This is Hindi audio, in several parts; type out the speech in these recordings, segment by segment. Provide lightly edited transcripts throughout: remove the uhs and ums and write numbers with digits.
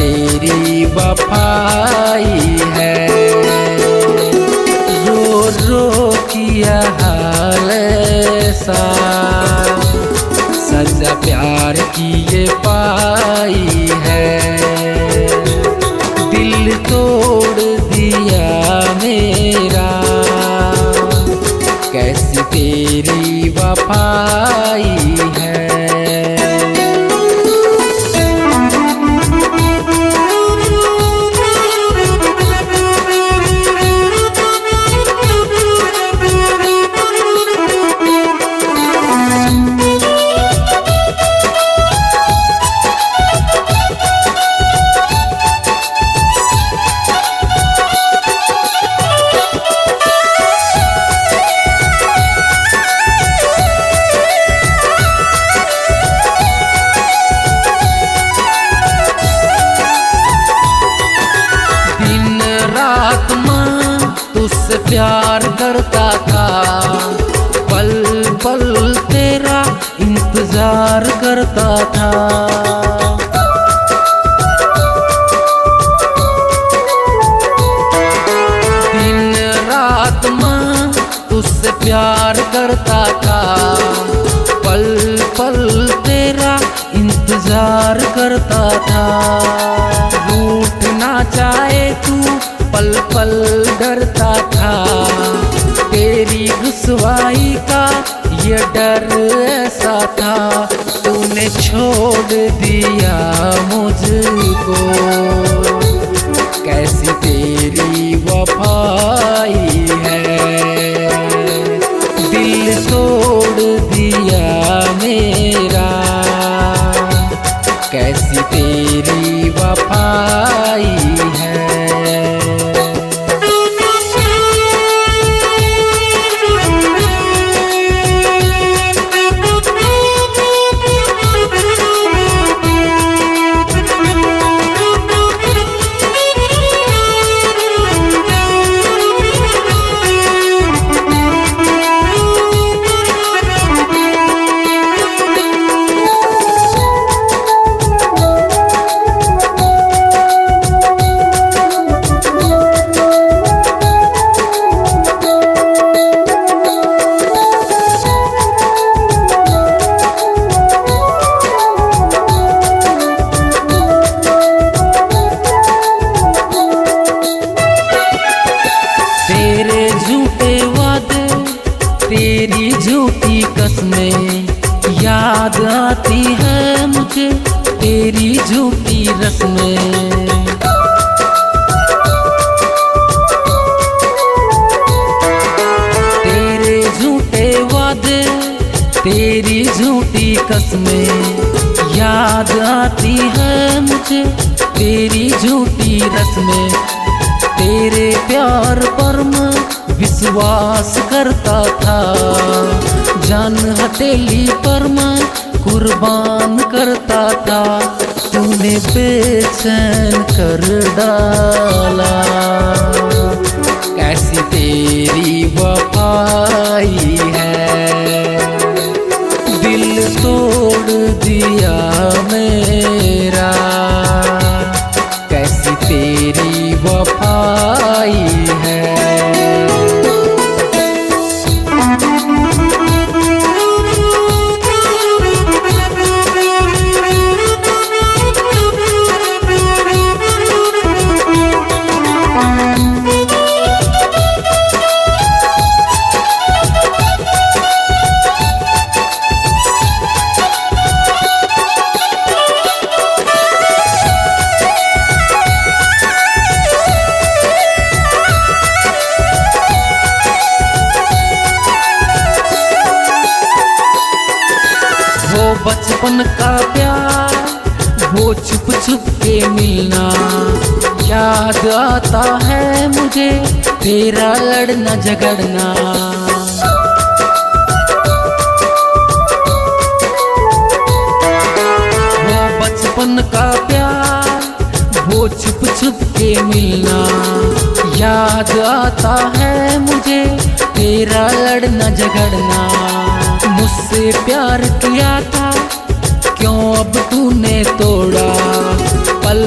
तेरी वफाई है। रो रो किया हाल ऐसा, सजा प्यार की ये पाई है। दिल तोड़ दिया मेरा, कैसी तेरी वफाई है। तुझसे प्यार करता था, पल पल तेरा इंतजार करता था। दिन रात माँ तुझसे प्यार करता था, पल पल तेरा इंतजार करता था। रूठ ना चाहे तू पल पल डरता था, तेरी रुसवाई का ये डर ऐसा था। तूने छोड़ दिया मुझको, कैसी तेरी वफाई है। दिल तोड़ दिया मेरा, कैसी तेरी वफाई है। तेरी झूठी कसमें याद आती है मुझे, तेरी झूठी रस्में। तेरे झूठे वादे, तेरी झूठी कसमें याद आती है मुझे, तेरी झूठी रस्में। तेरे प्यार पर मैं विश्वास करता था, जान हथेली पर मैं कुर्बान करता था। तूने बेचैन कर डाला, कैसी तेरी वफाई है। दिल तोड़ दिया मेरा, कैसी तेरी वफाई है। वो बचपन का प्यार, वो छुप छुप के मिलना, याद आता है मुझे तेरा लड़ना झगड़ना। वो बचपन का प्यार, वो छुप छुप के मिलना, याद आता है मुझे तेरा लड़ना झगड़ना। मुझसे प्यार किया था, क्यों अब तूने तोड़ा? पल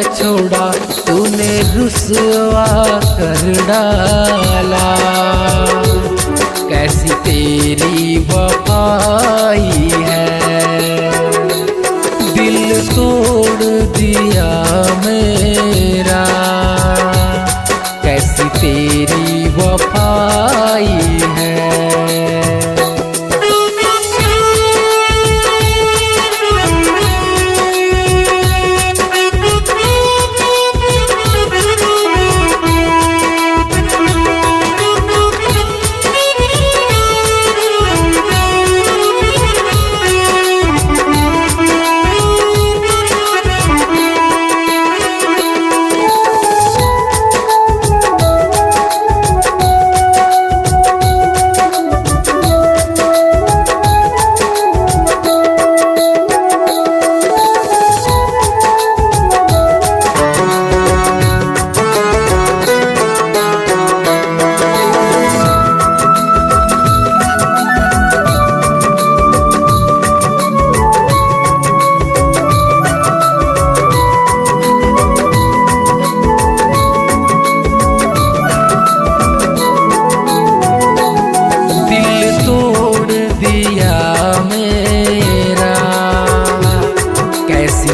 छोड़ा तूने रुसवा कर डाला। कैसी तेरी वफाई है, दिल तोड़ दिया मेरा। कैसी तेरी वफाई है।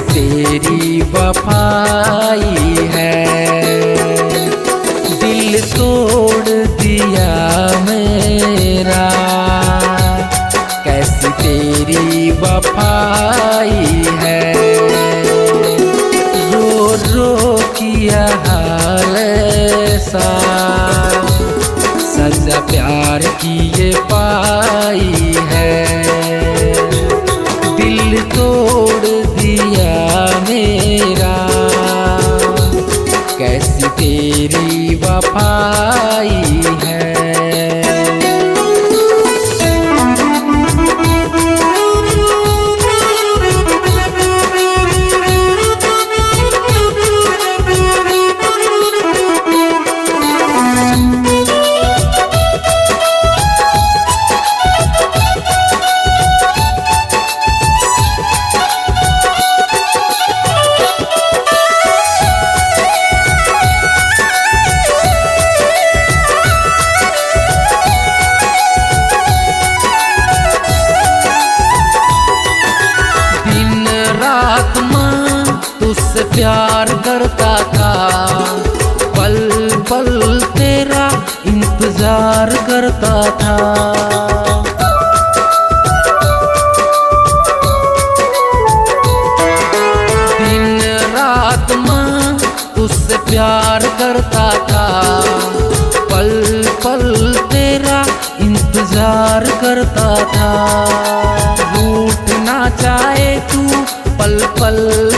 तेरी वफाई है, दिल तोड़ दिया मेरा। कैसी तेरी वफाई है। रो रो किया हाल ऐसा, सजा प्यार की ये पाई है। दिल तोड़ दिया मेरा, कैसी तेरी वफाई है। तुझसे प्यार करता था, पल पल तेरा इंतजार करता था। दिन रात माँ तुझसे प्यार करता था, पल पल तेरा इंतजार करता था। रूठना चाहे तू पल पल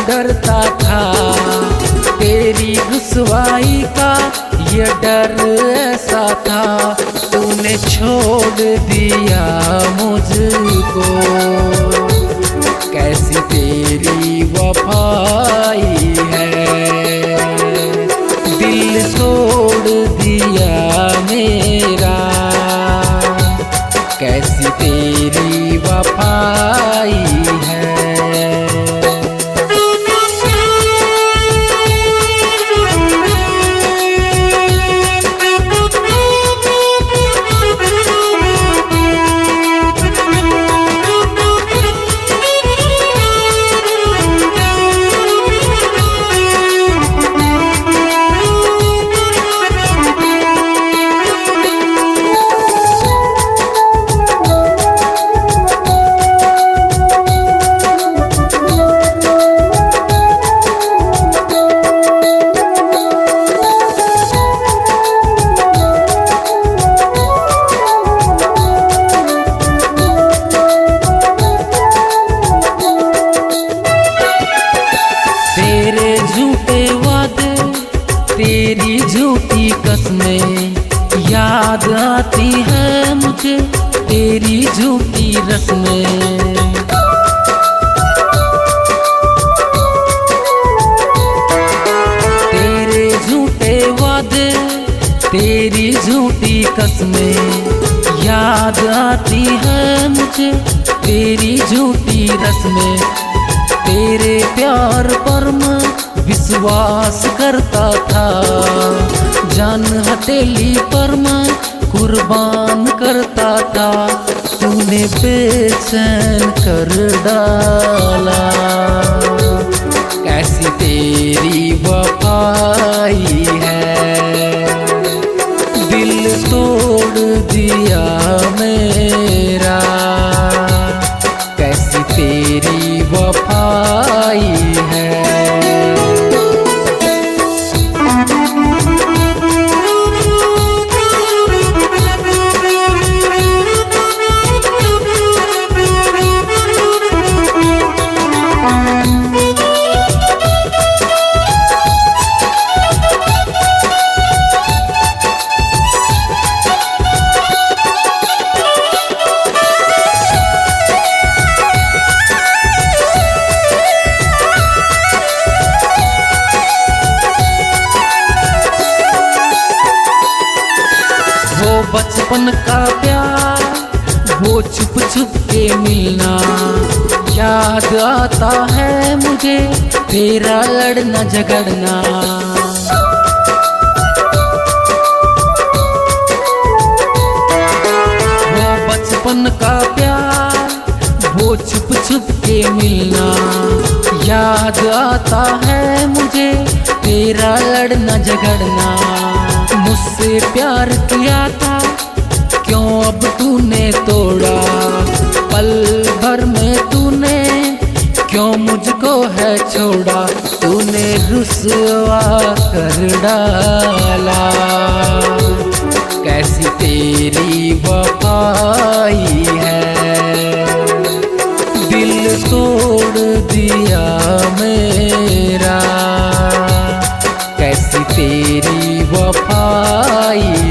डरता था, तेरी रुसवाई का ये डर ऐसा था। तूने छोड़ दिया मुझको, कैसी तेरी वफाई है। दिल तोड़ दिया मेरा, कैसी तेरी वफाई है। तेरी झूठी कसमें याद आती है मुझे, तेरी झूठी रस्में। तेरे झूठे वादे, तेरी झूठी कसमें याद आती है मुझे, तेरी झूठी रस्में। तेरे प्यार पर मैं विश्वास करता था, जान हथेली पर मैं कुर्बान करता था। तूने बेचैन कर डाला, कैसी तेरी वफाई है। दिल तोड़ दिया मेरा, कैसी तेरी वफाई है। बचपन का प्यार, वो छुप छुप के मिलना, याद आता है मुझे तेरा लड़ना झगड़ना। वो बचपन का प्यार, वो छुप छुप के मिलना, याद आता है मुझे तेरा लड़ना झगड़ना। मुझसे प्यार किया था, क्यों अब तूने तोड़ा? पल भर में तूने क्यों मुझको है छोड़ा? तूने रुसवा कर डाला, कैसी तेरी वफाई है। दिल तोड़ दिया मेरा, कैसी तेरी वफाई